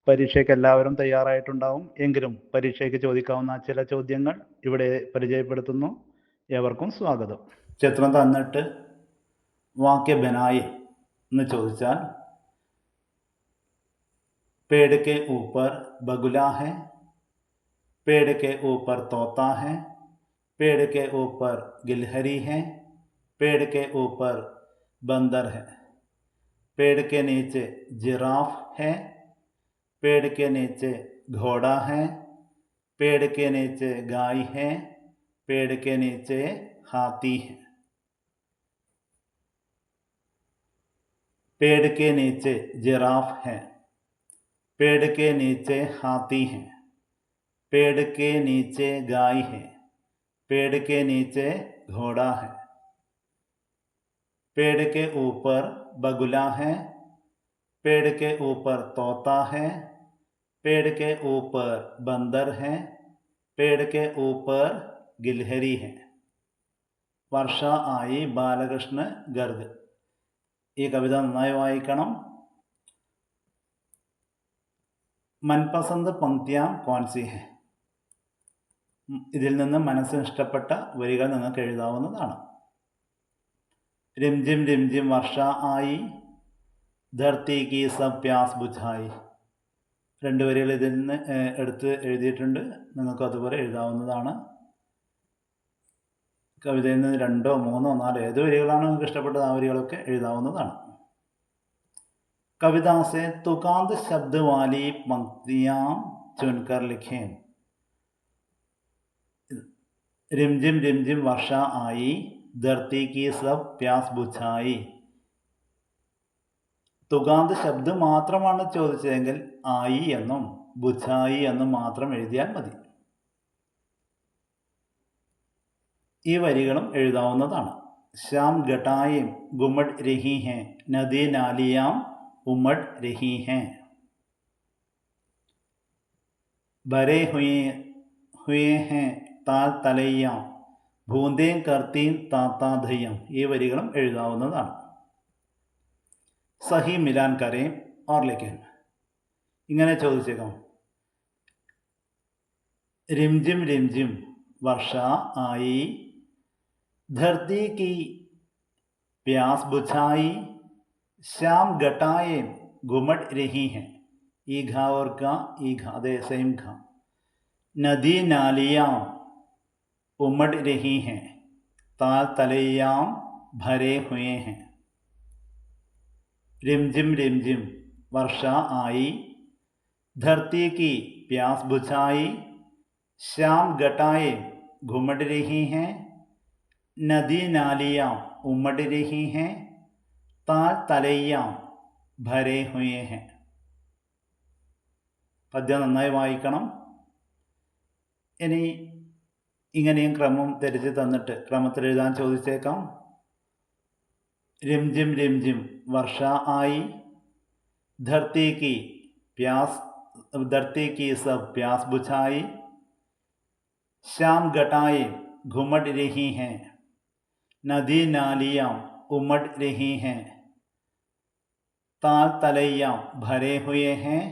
പരീക്ഷയ്ക്ക് എല്ലാവരും തയ്യാറായിട്ടുണ്ടാവും. എങ്കിലും പരീക്ഷയ്ക്ക് ചോദിക്കാവുന്ന ചില ചോദ്യങ്ങൾ ഇവിടെ പരിചയപ്പെടുത്തുന്നു. ഏവർക്കും സ്വാഗതം. ചിത്രം തന്നിട്ട് വാക്യ ബനായി എന്ന് ചോദിച്ചാൽ पेड़ के ऊपर बगुला है, पेड़ के ऊपर तोता है, पेड़ के ऊपर गिलहरी है, पेड़ के ऊपर बंदर है, पेड़ के नीचे जिराफ है, पेड़ के नीचे घोड़ा है, पेड़ के नीचे गाय है, पेड़ के नीचे हाथी है। पेड़ के नीचे जिराफ है, पेड़ के नीचे हाथी है, पेड़ के नीचे गाय है, पेड़ के नीचे घोड़ा है, पेड़ के ऊपर बगुला है, पेड़ के ऊपर तोता है, पेड़ के ऊपर बंदर है, पेड़ के ऊपर गिलहरी है। വർഷ ആയി ബാലകൃഷ്ണ ഗർഗ്. ഈ കവിത നന്നായി വായിക്കണം. മനപസന്ത് പങ്ക്തിയാ കോൺസി ഹെ. ഇതിൽ നിന്ന് മനസ്സിന് ഇഷ്ടപ്പെട്ട വരികൾ നിങ്ങൾക്ക് എഴുതാവുന്നതാണ്. റിംജിം റിംജിം വർഷ ആയി ധർത്തി കി സബ് പ്യാസ് ബുझായി. 2 വരികൾ ഇതിൽ നിന്ന് എടുത്ത് എഴുതിയിട്ടുണ്ട്. നിങ്ങൾക്ക് അതുപോലെ എഴുതാവുന്നതാണ്. കവിതയിൽ നിന്ന് 2, 3, 4 ഏത് വരികളാണ് നിങ്ങൾക്ക് ഇഷ്ടപ്പെട്ടത് ആ വരികളൊക്കെ എഴുതാവുന്നതാണ്. कविता से तुकांत शब्द वाली पंक्तियां चुनकर लिखें. रिमझिम रिमझिम वर्षा आई, धरती की सब प्यास बुझाई. തുകാന്ത് ശബ്ദം മാത്രമാണ് ചോദിച്ചതെങ്കിൽ ആയി എന്നും ബുझായി എന്നും മാത്രം എഴുതിയാൽ മതി. ഈ വരികളും എഴുതാവുന്നതാണ്. ശ്യാം ഘട്ടായി ഗുമഡ് രഹി ഹെ, നദി നാലിയാം उमड़ रही हैं, भरे हुए हैं ताल तलैया, बूंदें करती ताता धैया. ഈ വരികളും എഴുതാവുന്നതാണ്. സഹി മിലാൻ കരേ और लिखें. ഇങ്ങനെ ചോദിച്ചേക്കാം. रिमझिम रिमझिम वर्षा आई, धरती की प्यास बुझाई, श्याम घटाए घुमड़ रही हैं. ई घा और का ई घा दे सेम घा. नदी नालियाँ उमड़ रही हैं, ताल तलैयाँ भरे हुए हैं. रिमझिम रिमझिम वर्षा आई, धरती की प्यास बुझाई, श्याम घटाए घुमड़ रही हैं, नदी नालियाँ उमड़ रही हैं, ताल तलैया भरे हुए हैं. പദ്യം നന്നായി വായിക്കണം. ഇനി ഇങ്ങനെയും ക്രമം തിരിച്ച് തന്നിട്ട് ക്രമത്തിൽ എഴുതാൻ ചോദിച്ചേക്കാം. रिमझिम रिमझिम वर्षा आई, धरती की सब प्यास बुझाई, श्याम घटाएं घुमड़ रही हैं, नदी नालियाँ उमड़ रही हैं, ताल तलैया भरे हुए हैं,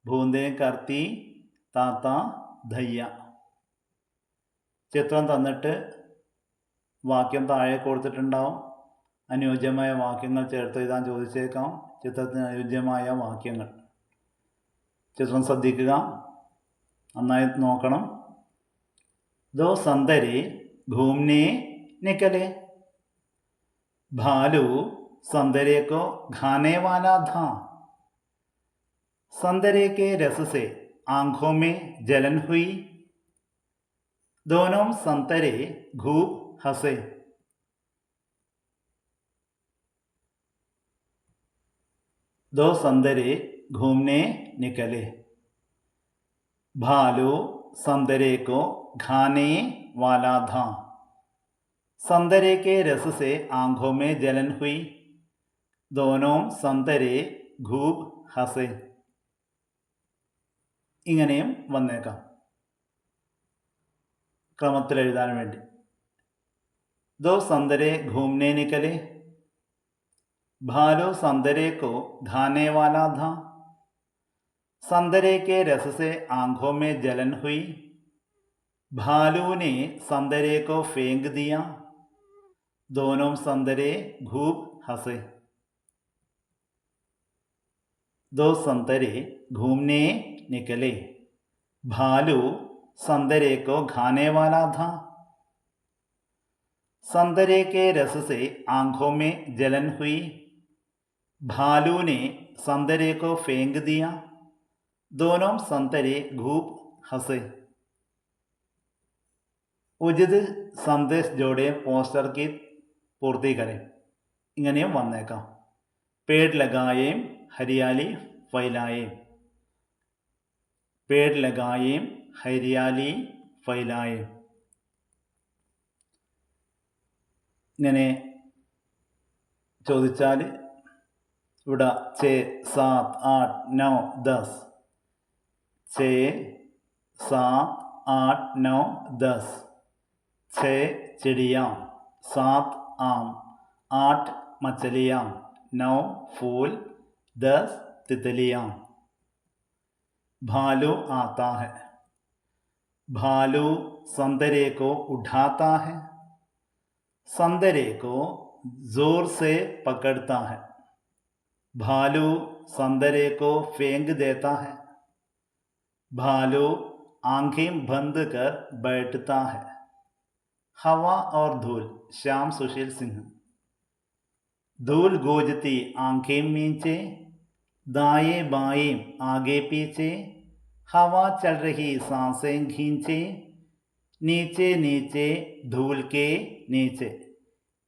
बूंदें करती ताता धैया. ചിത്രം തന്നിട്ട് വാക്യം താഴെ കൊടുത്തിട്ടുണ്ടാവും. അനുയോജ്യമായ വാക്യങ്ങൾ ചേർത്ത് എഴുതാൻ ചോദിച്ചേക്കാം. ചിത്രത്തിന് അനുയോജ്യമായ വാക്യങ്ങൾ. ചിത്രം ശ്രദ്ധിക്കുക, നന്നായി നോക്കണം. ദോ സന്തരെ घूमने निकले, भालू संतरे को खाने वाला था, संतरे के रस से आंखों में जलन हुई, दोनों संतरे खूब हंसे. दो संतरे घूमने निकले, भालू संतरे को खाने वाला था, संतरे के रस से आंखों में जलन हुई, दोनों संतरे खूब हंसे. ഇങ്ങനെയും വന്നേക്കാം ക്രമത്തിൽ എഴുതാൻ വേണ്ടി. दो संतरे घूमने निकले, भालू संतरे को खाने वाला था, संतरे के रस से आंखों में जलन हुई, भालू ने संतरे को फेंक दिया, दोनों संतरे खूब हंसे। दो संतरे घूमने निकले, भालू संतरे को खाने वाला था। संतरे के रस से आंखों में जलन हुई, भालू ने संतरे को फेंक दिया, दोनों संतरे खूब हंसे। उचित संदेश जोड़े पोस्टर की पूर्ति करें। ഇങ്ങനെയും വന്നേക്കാം. पेड़ लगाए हरियाली फैलाए, पेड़ लगाए हरियाली फैलाए. ഇങ്ങനെ ചോദിച്ചാൽ ഇവിടെ 6, 7, 8, 9, 10, 6, 7, 8, 9, 10. 6 चिड़िया, 7 आम, 8 मछलियाँ, 9 फूल, 10 तितलियाँ. भालू आता है, भालू संतरे को उठाता है, संतरे को जोर से पकड़ता है, भालू संतरे को फेंक देता है, भालू आंखें बंद कर बैठता है. हवा और धूल, श्याम सुशील सिंह. धूल गूंजती आंखें नीचे, दाएं बाएं आगे पीछे, हवा चल रही सांसें खींचे, नीचे नीचे धूल के नीचे.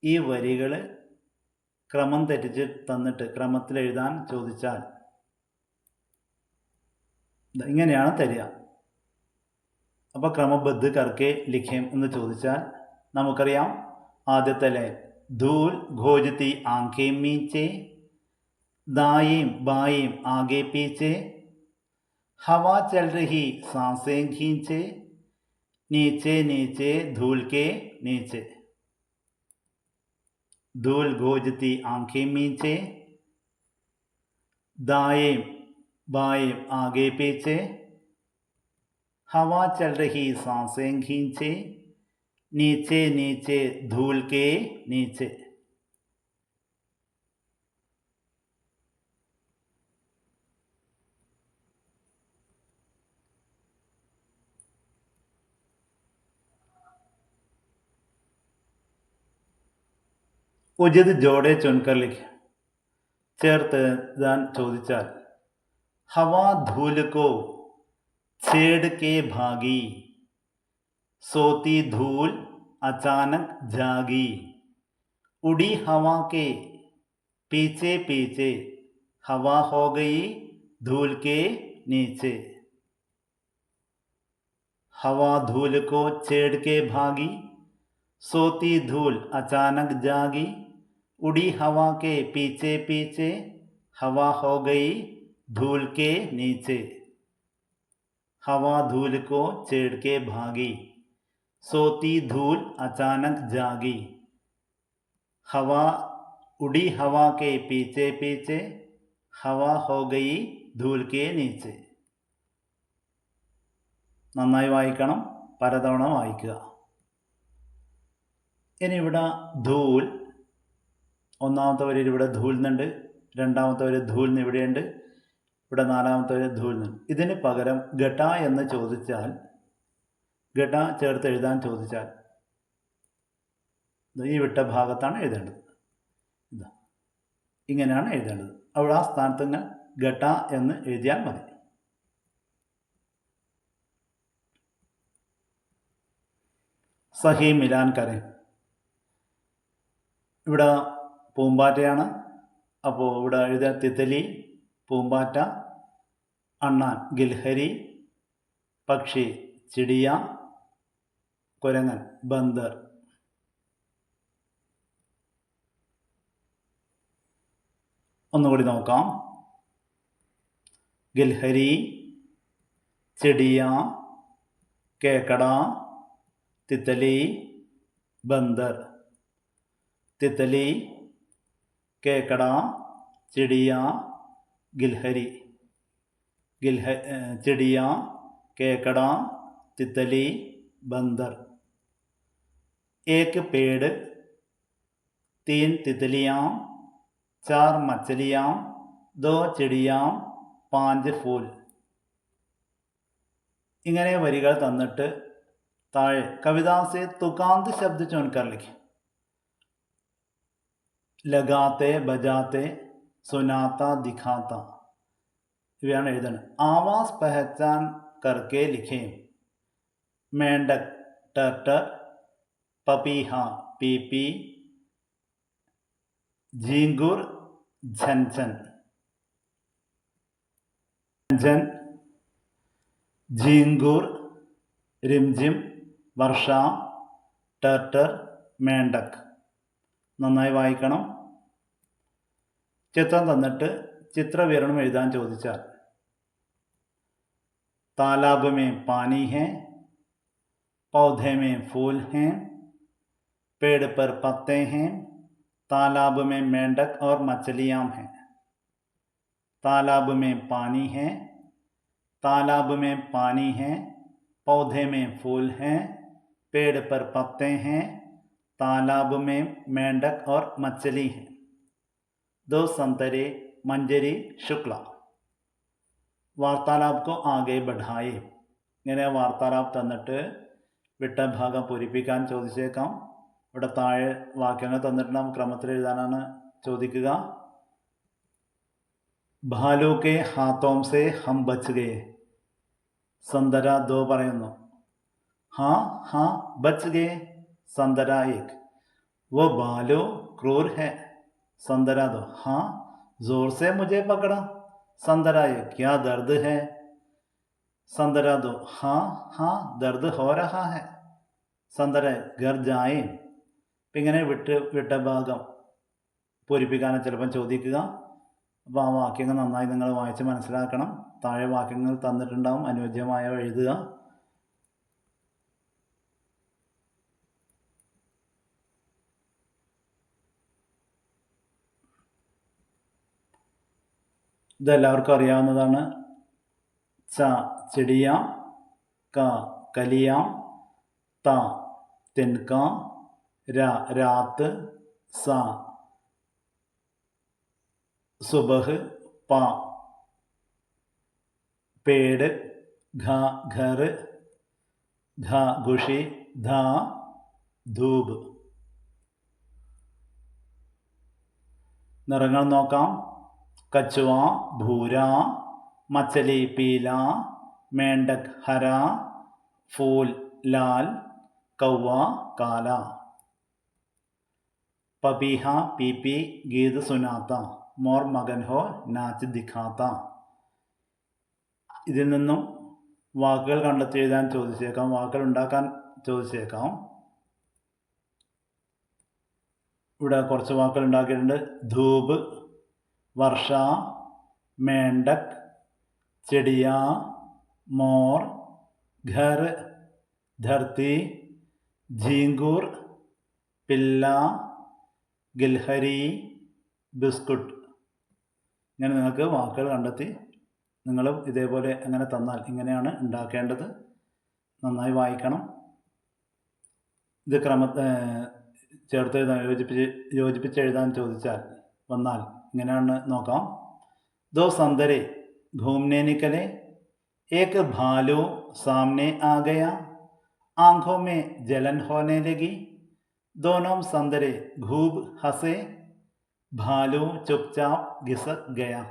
ഈ വരികൾ ക്രമം തെറ്റിച്ച് തന്നിട്ട് ക്രമത്തിൽ എഴുതാൻ ചോദിച്ചാൽ ഇങ്ങനെയാണ് തരിക. അപ്പോൾ ക്രമബദ്ധ കർക്കെ ലിഖേം എന്ന് ചോദിച്ചാൽ നമുക്കറിയാം. ആദ്യത്തെ ലൈൻ धूल घोजती आंखें नीचे, दाएं बाएं आगे पीछे, हवा चल रही सांसें खींचे, नीचे नीचे धूल के नीचे. धूल घोजती आंखें नीचे, दाएं बाएं आगे पीछे, हवा चल रही सांसें खींचे, नीचे नीचे धूल के नीचे. उचित जोड़े चुनकर लिखे. ചേർത്ത് എഴുതാൻ ചോദിച്ചാൽ हवा धूल को छेड़ के भागी, सोती धूल अचानक जागी, उड़ी हवा के पीछे पीछे, हवा हो गई धूल के नीचे. हवा धूल को छेड़ के भागी, सोती धूल अचानक जागी, उड़ी हवा के पीछे पीछे, हवा हो गई धूल के नीचे. हवा धूल को छेड़ के भागी, सोती धूल अचानक जागी, हवा उड़ी हवा के पीछे पीछे, हवा हो गई धूल के नीचे. നന്നായി വായിക്കണം, പലതവണ വായിക്കുക. ഇനി ഇവിടെ ധൂൽ, ഒന്നാമത്തെ വരിയിൽ ഇവിടെ ധൂൽ എന്നുണ്ട്, രണ്ടാമത്തെ വരി ധൂൽ എന്ന് ഇവിടെയുണ്ട്, ഇവിടെ നാലാമത്തെ വരി ധൂൽ എന്നുണ്ട്. ഇതിന് പകരം ഘട എന്ന് ചോദിച്ചാൽ, ഘട ചേർത്ത് എഴുതാൻ ചോദിച്ചാൽ ഈ വിട്ട ഭാഗത്താണ് എഴുതേണ്ടത്. ഇതാ ഇങ്ങനെയാണ് എഴുതേണ്ടത്. അവിടെ ആ സ്ഥാനത്ത് നിന്ന് ഘട എന്ന് എഴുതിയാൽ മതി. സഹി മിലാൻ കരേ. ഇവിടെ പൂമ്പാറ്റയാണ്. അപ്പോൾ ഇവിടെ എഴുതാൻ തിത്തലി, പൂമ്പാറ്റ, അണ്ണാൻ ഗിൽഹരി, പക്ഷി ചിടിയ, കുരങ്ങൻ ബന്ദർ. ഒന്നുകൂടി നോക്കാം. ഗിൽഹരി, ചിടിയ, കേക്കട, तितली, बंदर. तितली, केकड़ा, चिड़िया, गिलहरी. चिड़िया, केकड़ा, तितली, बंदर। एक पेड़, 3 तितलियाँ, 4 मछलियाँ, 2 चिड़िया, 5 फूल। ഇങ്ങനെ വരികൾ തന്നിട്ട് താഴെ കവിതാ സെ തുകാന്ത് ശബ്ദ ചുൻകർ ലിഖെ. लगाते, बजाते, सुनाता, दिखाता ഇവയാണ് എഴുതുന്നത്. ആവാസ് പഹച്ചാൻ കർക്കെ ലിഖേ. മേണ്ടക് ടർട്ടർ, പപീഹ പീപി, झींगुर झनझन. झनझन, झींगुर, रिमझिम, വർഷ, ടർട്ടർ, മേണ്ടക്. നന്നായി വായിക്കണം. ചിത്രം തന്നിട്ട് ചിത്രവിവരണം എഴുതാൻ ചോദിച്ചാൽ तालाब में पानी है, पौधे में फूल हैं, पेड़ पर पत्ते हैं, तालाब में मेंढक और मछलियाँ हैं. तालाब में पानी है, तालाब में पानी है, पौधे में फूल हैं, पेड़ पर पत्ते हैं, तालाब में मेंढक और मछली हैं. 2 संतरे मंजरी शुक्ला. വാർത്താലാപ് को ആകെ बढ़ाए. ഇങ്ങനെ വാർത്താലാപ് തന്നിട്ട് വിട്ട ഭാഗം പൂരിപ്പിക്കാൻ ചോദിച്ചേക്കാം. ഇവിടെ താഴെ വാക്യങ്ങൾ തന്നിട്ടുണ്ടാകും, ക്രമത്തിൽ എഴുതാനാണ് ചോദിക്കുക. ഭാലു കെ ഹാത്തോം സെ ഹം ബച്ച് ഗയെ. സന്ദര 2 പറയുന്നു. ഹാ ഹാ ബച്ച് ഗയെ. സന്ദര 1. वो भालू क्रूर है. संदरा 2. हाँ जोर से मुझे पकड़ा. संदरा 1. क्या दर्द है. संदरा 2. हाँ हाँ दर्द हो रहा है. संदरा 1. घर जाए. ഇങ്ങനെ വിട്ട ഭാഗം പൂരിപ്പിക്കാനും ചിലപ്പം ചോദിക്കുക. അപ്പോൾ ആ വാക്യങ്ങൾ നന്നായി നിങ്ങൾ വായിച്ച് മനസ്സിലാക്കണം. താഴെ വാക്യങ്ങൾ തന്നിട്ടുണ്ടാവും, അനുയോജ്യമായ എഴുതുക. ഇതെല്ലാവർക്കും അറിയാവുന്നതാണ്. ച ചിടിയ, ക കലിയ, ത തിൻക, ര രാത്ത്, സ സുബഹ്, പ പേട്, ഘ ഘർ, ഘ ഖുഷി, ധ ധൂപ്. നിറങ്ങൾ നോക്കാം. കച്ചുവ ഭൂര, മച്ചലി പീല, മേണ്ടക് ഹര, ഫൂൽ ലാൽ, കൗവ കാല. പപീഹ പീപി ഗീത് സുനാത്ത, മോർ മകൻ ഹോ നാച്ച് ദിഖാത്ത. ഇതിൽ നിന്നും വാക്കുകൾ കണ്ടെത്തി എഴുതാൻ ചോദിച്ചേക്കാം, വാക്കുകൾ ഉണ്ടാക്കാൻ ചോദിച്ചേക്കാം. ഇവിടെ കുറച്ച് വാക്കുകൾ ഉണ്ടാക്കിയിട്ടുണ്ട്. ധൂപ്, വർഷ, മേണ്ടക്, चिड़िया, मोर, घर, धरती, झींगुर, पिल्ला, ഗിൽഹരി, ബിസ്കുട്ട്. ഇങ്ങനെ നിങ്ങൾക്ക് വാക്കുകൾ കണ്ടെത്തി നിങ്ങളും ഇതേപോലെ അങ്ങനെ തന്നാൽ ഇങ്ങനെയാണ് ഉണ്ടാക്കേണ്ടത്. നന്നായി വായിക്കണം. ഇത് ചേർത്ത് എഴുതാൻ യോജിപ്പിച്ച് എഴുതാൻ ചോദിച്ചാൽ വന്നാൽ ഇങ്ങനെയാണ് നോക്കാം. दो संतरे घूमने निकले, एक भालू सामने आ गया, आंखों में जलन होने लगी, दोनों संतरे खूब हंसे, भालू चुपचाप घिसक गया.